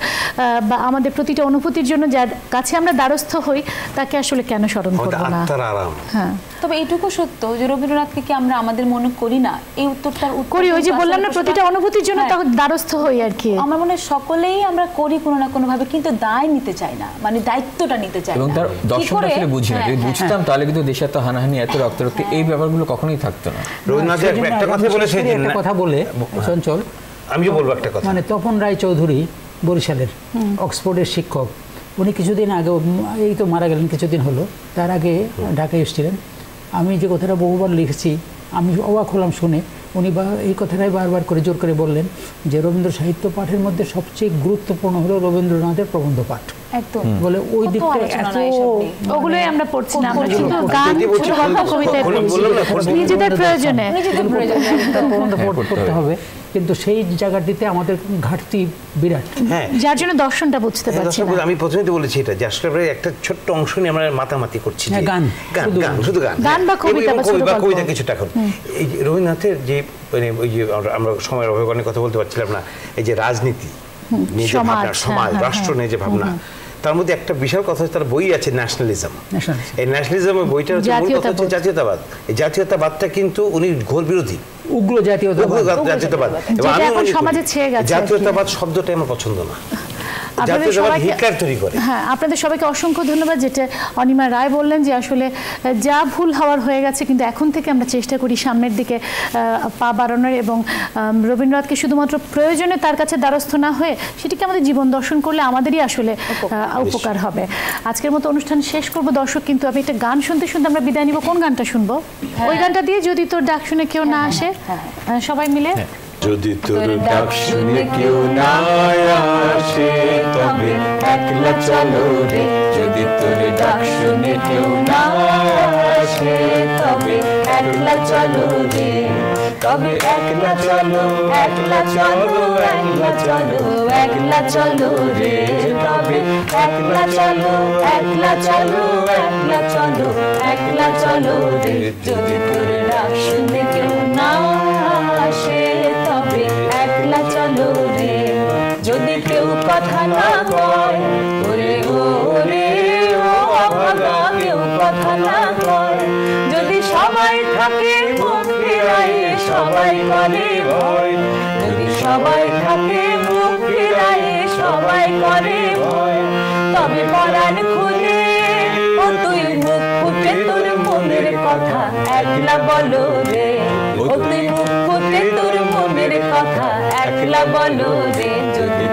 বা আমাদের প্রতিটা অনুভূতির জন্য যার কাছে আমরা দ্বারস্থ হই, তাকে আসলে কেন স্মরণ আমাদের করব না? আত্মার আরাম। হ্যাঁ, তবে এইটুকু সত্য যে রবীন্দ্রনাথকে কি আমরা আমাদের মনে করি না, এই উত্তরটার উত্তর করি। ওই যে কিন্তু বললাম না, আসলে প্রতিটা অনুভূতির জন্য হ্যাঁ। তখন দ্বারস্থ হই আর কি। আমার মনে হয় সকলেই আমরা করি কোনো না কোনো ভাবে, কিন্তু দায় নিতে চাই না, মানে দায়িত্বটা নিতে চাই এবং না। তার কি দর্শনটা করে- আসলে বুঝি না। হ্যাঁ, যদি হ্যাঁ। বুঝতাম তাহলে কিন্তু দেশে এত হানাহানি, এত রক্তারক্তি, এই ব্যাপারগুলো কখনোই থাকতো না। রবীন্দ্রনাথ সেজন্য একটা কথা আমি বলে, শেষ সেই করি দিন একটা কথা বলে চঞ্চল, আমিও বলবো একটা কথা। মানে তপন রায় চৌধুরী বরিশালের অক্সফোর্ডের শিক্ষক, উনি কিছুদিন আগে, এই তো মারা গেলেন কিছুদিন হলো, তার আগে ঢাকায় এসেছিলেন। আমি যে কথাটা বহুবার লিখেছি, আমি অবাক হলাম শুনে। উনি এই কথাটাই বারবার করে জোর করে বললেন যে রবীন্দ্র সাহিত্য পাঠের মধ্যে সবচেয়ে গুরুত্বপূর্ণ হলো রবীন্দ্রনাথের প্রবন্ধ পাঠ। একদম বলে ওই কত দিকটা আলোচনা এত না এসব নিয়ে। ওগুলোই আমরা পড়ছি না, আমরা পড়ছি শুধু না। গান, যদি বলছি, ছোট গল্প, কবিতায় বললাম পড়ছি না, নিজেদের প্রয়োজনে। নিজেদের প্রয়োজনে প্রবন্ধ পড়তে হবে, কিন্তু সেই জায়গাটিতে আমাদের ঘাটতি বিরাট। হ্যাঁ, যার জন্য দর্শনটা বুঝতে পারছি দর্শক, না। আমি প্রথমেই তো বলেছি এটা, যে আসলে আমরা একটা ছোট্ট অংশ নিয়ে আমরা মাতামাতি করছি, যে হ্যাঁ, গান, গান, শুধু গান, শুধু গান, গান বা কবিতা এবং বা ছোট গল্প। কবিতা কিছুটা। এখন এই যে রবীন্দ্রনাথের যে মানে ওই যে আমরা সময়ের অভাবে অনেক কথা বলতে পারছিলাম না, এই যে রাজনীতি নিয়ে যে সমাজ, ভাবনা, সমাজ, হ্যাঁ, রাষ্ট্র নিয়ে যে ভাবনা, তার মধ্যে একটা বিশাল কথা হচ্ছে, তার বই আছে ন্যাশনালিজম। এই ন্যাশনালিজমের বইটা হচ্ছে মূল কথা হচ্ছে জাতীয়তাবাদ। এই জাতীয়তাবাদটা কিন্তু উনি ঘোর বিরোধী, উগ্র জাতীয়তাবাদ। জাতীয়তাবাদ। এবং যেটা আমি এখন মনে করি সমাজে ছেয়ে গেছে আর কি। জাতীয়তাবাদ শব্দটা আমার পছন্দ না। আপনাদের জাতীয়তাবাদ সবাইকে, হিটলার তৈরি করে। হ্যাঁ, আপনাদের সবাইকে অসংখ্য ধন্যবাদ। যেটা অনিমা রায় বললেন যে আসলে যা ভুল হওয়ার হয়ে গেছে, কিন্তু এখন থেকে আমরা চেষ্টা করি সামনের দিকে পা বাড়ানোর, এবং রবীন্দ্রনাথকে শুধুমাত্র প্রয়োজনে তার কাছে দ্বারস্থ না হয়ে সেটিকে আমাদের জীবন দর্শন করলে আমাদেরই আসলে উপকার হবে। আজকের মতো অনুষ্ঠান শেষ করব দর্শক, কিন্তু আমি একটা গান শুনতে শুনতে আমরা বিদায় নিব। কোন গানটা শুনবো? ওই গানটা দিয়ে, যদি তোর ডাক শুনে কেউ না আসে, সবাই মিলে। যদি তোর ডাক শুনে কেউ না আসে, তবে একলা চলো রে। যদি তোর ডাক শুনে কেউ না আসে, তবে একলা চলো রে। তবে একলা চলো, একলা চলো, একলা চলো, একলা চলো রে। তবে একলা চলো, একলা চলো, একলা চলো, একলা চলো রে। যদি তোর ডাক শুনে কেউ না আসে, তবে একলা চলো রে। যদি কেউ কথা না কয়, ওরে ও রে ও অভাগা, কেউ কথা না কয়। যদি সবাই থাকে মুখ ফিরায়, সবাই করে ভয়। যদি সবাই থাকে মুখ ফিরায়, সবাই করে ভয়। তবে পরাণ খুলে ও তুই মুখ ফুটে তোর মনের কথা একলা বলো রে। ও তুই মুখ ফুটে তোর মনের কথা একলা বলো রে। যদি